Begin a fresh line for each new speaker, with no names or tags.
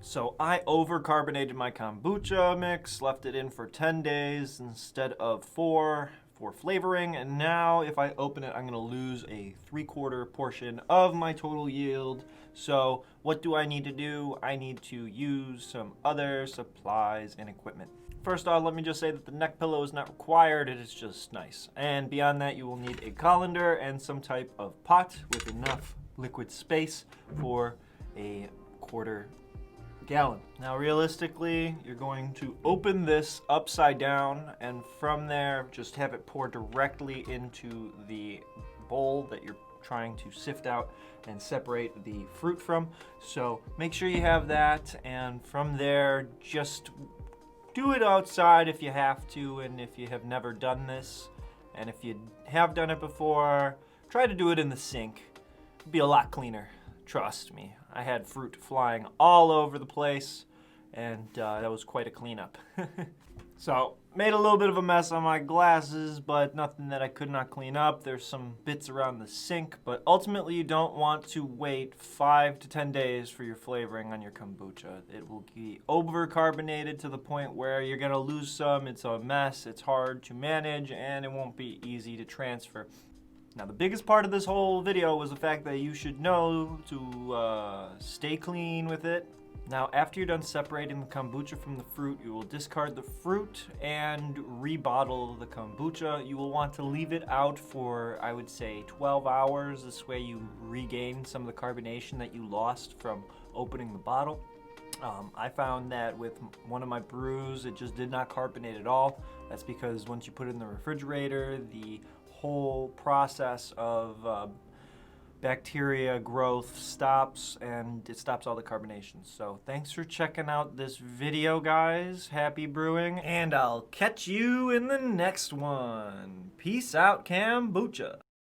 So I over-carbonated my kombucha mix, left it in for 10 days instead of 4 for flavoring, and now if I open it, I'm gonna lose a 3/4 portion of my total yield. So what do I need to do? I need to use some other supplies and equipment. First off, let me just say that the neck pillow is not required, it is just nice. And beyond that, you will need a colander and some type of pot with enough liquid space for a 1/4 gallon. Now realistically, you're going to open this upside down, and from there just have it pour directly into the bowl that you're trying to sift out and separate the fruit from. So make sure you have that, and from there just do it outside if you have to, and if you have never done this, and if you have done it before, try to do it in the sink. It'd be a lot cleaner. Trust me, I had fruit flying all over the place, and that was quite a cleanup. So, made a little bit of a mess on my glasses, but nothing that I could not clean up. There's some bits around the sink, but ultimately you don't want to wait 5 to 10 days for your flavoring on your kombucha. It will be over-carbonated to the point where you're gonna lose some. It's a mess, it's hard to manage, and it won't be easy to transfer. Now, the biggest part of this whole video was the fact that you should know to stay clean with it. Now, after you're done separating the kombucha from the fruit, you will discard the fruit and rebottle the kombucha. You will want to leave it out for, I would say, 12 hours. This way you regain some of the carbonation that you lost from opening the bottle. I found that with one of my brews, it just did not carbonate at all. That's because once you put it in the refrigerator, the whole process of bacteria growth stops, and it stops all the carbonation. So thanks for checking out this video, guys. Happy brewing, and I'll catch you in the next one. Peace out, kombucha.